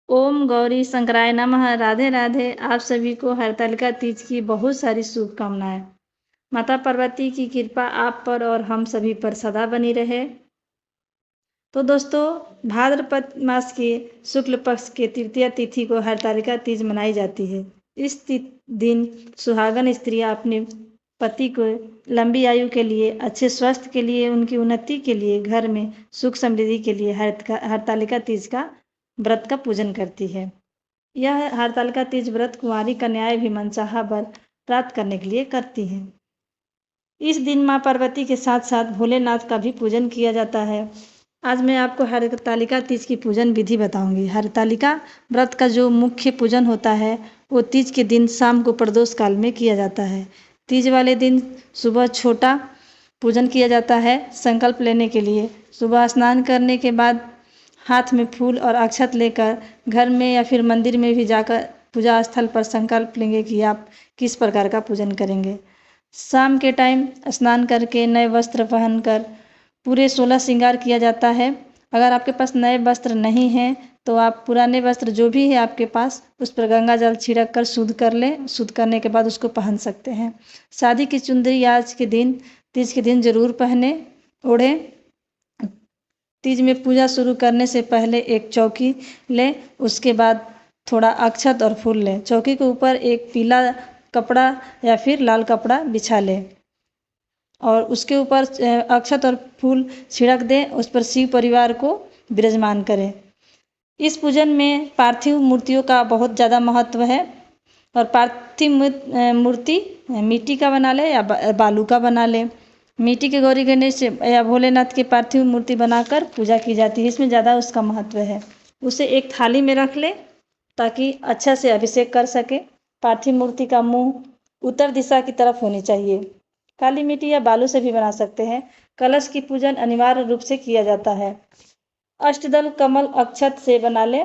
ओम गौरी शंकराय नमः। राधे राधे। आप सभी को हरतालिका तीज की बहुत सारी शुभकामनाएं। माता पार्वती की कृपा आप पर और हम सभी पर सदा बनी रहे। तो दोस्तों, भाद्रपद मास के शुक्ल पक्ष के तृतीया तिथि को हरतालिका तीज मनाई जाती है। इस दिन सुहागन स्त्रियां अपने पति को लंबी आयु के लिए, अच्छे स्वास्थ्य के लिए, उनकी उन्नति के लिए, घर में सुख समृद्धि के लिए हरतालिका तीज का व्रत का पूजन करती है। यह हरतालिका तीज व्रत कुंवारी कन्याएं भी मनचाहा वर प्राप्त करने के लिए करती हैं। इस दिन मां पार्वती के साथ साथ भोलेनाथ का भी पूजन किया जाता है। आज मैं आपको हरतालिका तीज की पूजन विधि बताऊंगी। हरतालिका व्रत का जो मुख्य पूजन होता है वो तीज के दिन शाम को प्रदोष काल में किया जाता है। तीज वाले दिन सुबह छोटा पूजन किया जाता है संकल्प लेने के लिए। सुबह स्नान करने के बाद हाथ में फूल और अक्षत लेकर घर में या फिर मंदिर में भी जाकर पूजा स्थल पर संकल्प लेंगे कि आप किस प्रकार का पूजन करेंगे। शाम के टाइम स्नान करके नए वस्त्र पहनकर पूरे 16 श्रृंगार किया जाता है। अगर आपके पास नए वस्त्र नहीं हैं तो आप पुराने वस्त्र जो भी है आपके पास उस पर गंगा जल छिड़क कर शुद्ध कर लें। शुद्ध करने के बाद उसको पहन सकते हैं। शादी की चुंदरी आज के दिन तीज के दिन जरूर पहने ओढ़ें। तीज में पूजा शुरू करने से पहले एक चौकी लें, उसके बाद थोड़ा अक्षत और फूल लें। चौकी के ऊपर एक पीला कपड़ा या फिर लाल कपड़ा बिछा लें और उसके ऊपर अक्षत और फूल छिड़क दें। उस पर शिव परिवार को विराजमान करें। इस पूजन में पार्थिव मूर्तियों का बहुत ज़्यादा महत्व है और पार्थिव मूर्ति मिट्टी का बना ले या बालू का बना ले। मिट्टी के गौरी गणेश या भोलेनाथ की पार्थिव मूर्ति बनाकर पूजा की जाती है। इसमें ज़्यादा उसका महत्व है। उसे एक थाली में रख ले ताकि अच्छा से अभिषेक कर सके। पार्थिव मूर्ति का मुंह उत्तर दिशा की तरफ होनी चाहिए। काली मिट्टी या बालू से भी बना सकते हैं। कलश की पूजन अनिवार्य रूप से किया जाता है। अष्टदल कमल अक्षत से बना ले।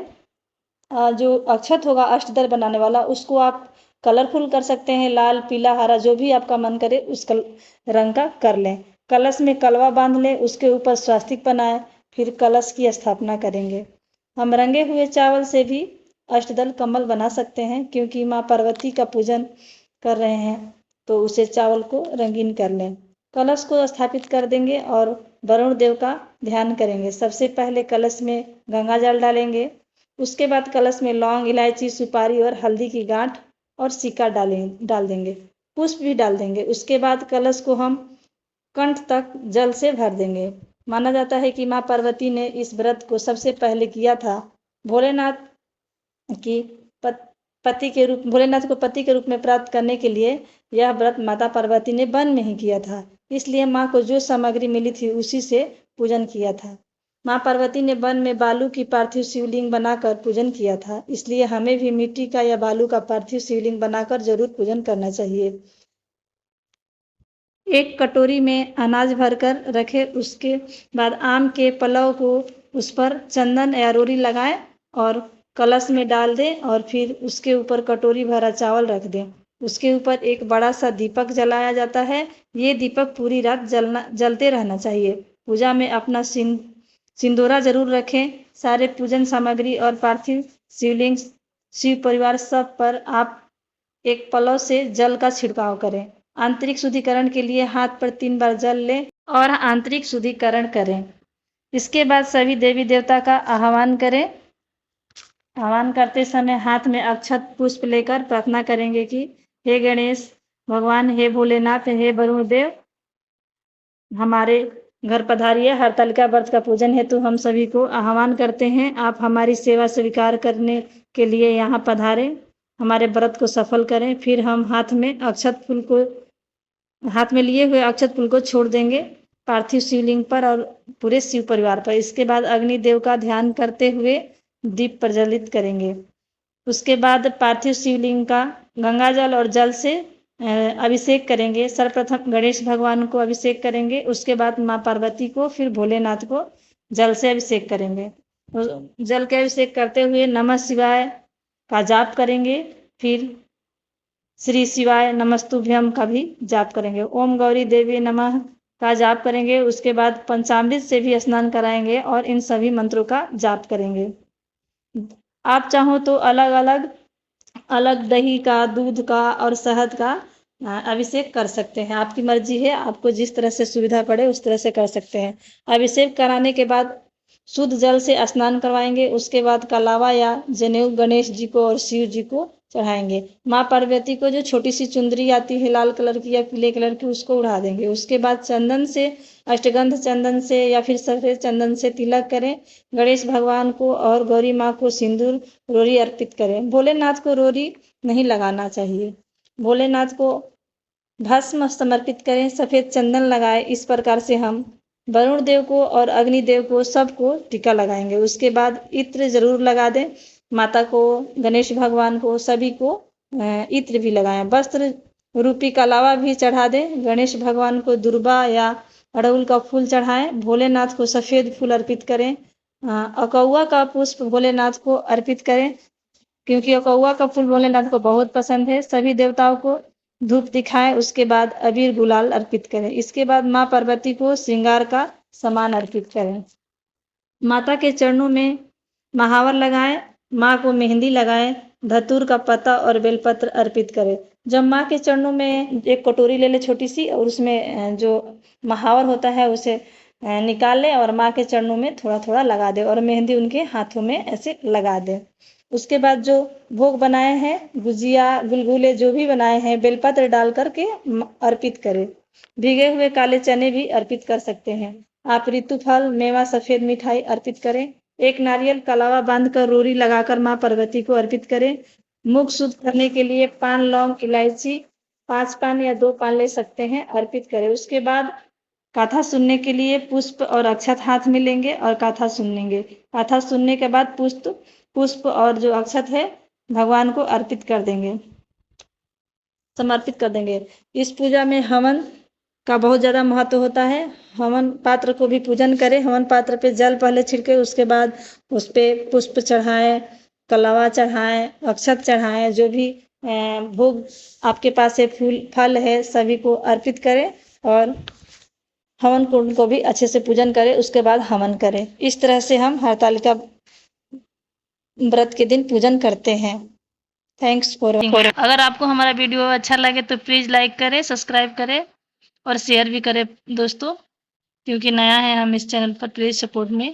जो अक्षत होगा अष्टदल बनाने वाला उसको आप कलरफुल कर सकते हैं। लाल, पीला, हरा जो भी आपका मन करे उस रंग का कर लें। कलश में कलवा बांध लें, उसके ऊपर स्वास्तिक बनाएं, फिर कलश की स्थापना करेंगे। हम रंगे हुए चावल से भी अष्टदल कमल बना सकते हैं क्योंकि माँ पार्वती का पूजन कर रहे हैं तो उसे चावल को रंगीन कर लें। कलश को स्थापित कर देंगे और वरुण देव का ध्यान करेंगे। सबसे पहले कलश में गंगा जल डालेंगे। उसके बाद कलश में लौंग, इलायची, सुपारी और हल्दी की गांठ और सिक्का डाल देंगे। पुष्प भी डाल देंगे। उसके बाद कलश को हम कंठ तक जल से भर देंगे। माना जाता है कि माँ पार्वती ने इस व्रत को सबसे पहले किया था। भोलेनाथ को पति के रूप में प्राप्त करने के लिए यह व्रत माता पार्वती ने वन में ही किया था। इसलिए माँ को जो सामग्री मिली थी उसी से पूजन किया था। माँ पार्वती ने वन में बालू की पार्थिव शिवलिंग बनाकर पूजन किया था। इसलिए हमें भी मिट्टी का या बालू का पार्थिव शिवलिंग बनाकर जरूर पूजन करना चाहिए। एक कटोरी में अनाज भरकर रखें। उसके बाद आम के पलव को उस पर चंदन या रोरी लगाएं और कलश में डाल दें और फिर उसके ऊपर कटोरी भरा चावल रख दें। उसके ऊपर एक बड़ा सा दीपक जलाया जाता है। ये दीपक पूरी रात जलते रहना चाहिए। पूजा में अपना सिंदूरा जरूर रखें। सारे पूजन सामग्री और पार्थिव शिवलिंग, शिव परिवार सब पर आप एक पलव से जल का छिड़काव करें। आंतरिक शुद्धिकरण के लिए हाथ पर 3 बार जल लें और आंतरिक शुद्धिकरण करें। इसके बाद सभी देवी देवता का आह्वान करें। आह्वान करते समय हाथ में अक्षत पुष्प लेकर प्रार्थना करेंगे कि हे गणेश भगवान, हे भोलेनाथ, हे वरुण देव, हमारे घर पधारिए। हरतालिका व्रत का पूजन हेतु हम सभी को आह्वान करते हैं। आप हमारी सेवा स्वीकार करने के लिए यहाँ पधारें। हमारे व्रत को सफल करें। फिर हम हाथ में लिए हुए अक्षत फूल को छोड़ देंगे पार्थिव शिवलिंग पर और पूरे शिव परिवार पर। इसके बाद अग्निदेव का ध्यान करते हुए दीप प्रज्वलित करेंगे। उसके बाद पार्थिव शिवलिंग का गंगा जल और जल से अभिषेक करेंगे। सर्वप्रथम गणेश भगवान को अभिषेक करेंगे। उसके बाद माँ पार्वती को, फिर भोलेनाथ को जल से अभिषेक करेंगे। जल के अभिषेक करते हुए नमः शिवाय का जाप करेंगे। फिर श्री शिवाय नमस्तुभ्यम का भी जाप करेंगे। ओम गौरी देवी नमः का जाप करेंगे। उसके बाद पंचामृत से भी स्नान कराएंगे और इन सभी मंत्रों का जाप करेंगे। आप चाहो तो अलग अलग अलग दही का, दूध का और शहद का अभिषेक कर सकते हैं। आपकी मर्जी है, आपको जिस तरह से सुविधा पड़े उस तरह से कर सकते हैं। अभिषेक कराने के बाद शुद्ध जल से स्नान करवाएंगे। उसके बाद कलावा या जनेऊ गणेश जी को और शिव जी को चढ़ाएंगे। माँ पार्वती को जो छोटी सी चुंदरी आती है लाल कलर की या पीले कलर की, उसको उड़ा देंगे। उसके बाद चंदन से, अष्टगंध चंदन से या फिर सफेद चंदन से तिलक करें। गणेश भगवान को और गौरी माँ को सिंदूर रोरी अर्पित करें। भोलेनाथ को रोरी नहीं लगाना चाहिए। भोलेनाथ को भस्म समर्पित करें, सफेद चंदन लगाए। इस प्रकार से हम वरुण देव को और अग्निदेव को सबको टीका लगाएंगे। उसके बाद इत्र जरूर लगा दें। माता को, गणेश भगवान को, सभी को इत्र भी लगाएं। वस्त्र रूपी कलावा भी चढ़ा दें। गणेश भगवान को दुर्बा या अड़हुल का फूल चढ़ाएं। भोलेनाथ को सफेद फूल अर्पित करें। अकौआ का पुष्प भोलेनाथ को अर्पित करें, क्योंकि अकौआ का फूल भोलेनाथ को बहुत पसंद है। सभी देवताओं को धूप दिखाएं। उसके बाद अबीर गुलाल अर्पित करें। इसके बाद माँ पार्वती को श्रृंगार का सामान अर्पित करें। माता के चरणों में महावर लगाएं। माँ को मेहंदी लगाएं। धतूर का पत्ता और बेलपत्र अर्पित करें। जब माँ के चरणों में एक कटोरी ले ले छोटी सी, और उसमें जो महावर होता है उसे निकाल लें और माँ के चरणों में थोड़ा थोड़ा लगा दें और मेहंदी उनके हाथों में ऐसे लगा दें। उसके बाद जो भोग बनाए हैं, गुजिया, गुलगुले जो भी बनाए हैं, बेलपत्र डाल करके अर्पित करें। भीगे हुए काले चने भी अर्पित कर सकते हैं। आप ऋतु फल, मेवा, सफेद मिठाई अर्पित करें। एक नारियल कलावा बांधकर रोरी लगाकर माँ पार्वती को अर्पित करें। मुख शुद्ध करने के लिए पान, लौंग, इलायची 5 पान या 2 पान ले सकते हैं, अर्पित करें। उसके बाद कथा सुनने के लिए पुष्प और अक्षत हाथ में लेंगे और कथा सुन लेंगे। कथा सुनने के बाद पुष्प और जो अक्षत है भगवान को अर्पित कर देंगे, समर्पित कर देंगे। इस पूजा में हवन का बहुत ज़्यादा महत्व होता है। हवन पात्र को भी पूजन करें। हवन पात्र पे जल पहले छिड़के, उसके बाद उस पर पुष्प चढ़ाएं, कलावा चढ़ाएं, अक्षत चढ़ाएं। जो भी भोग आपके पास है, फूल फल है, सभी को अर्पित करें और हवन कुंड को भी अच्छे से पूजन करें। उसके बाद हवन करें। इस तरह से हम हरतालिका व्रत के दिन पूजन करते हैं। Thanks for. अगर आपको हमारा वीडियो अच्छा लगे तो प्लीज़ लाइक करें, सब्सक्राइब करें और शेयर भी करें दोस्तों, क्योंकि नया है हम इस चैनल पर। प्लीज़ सपोर्ट में।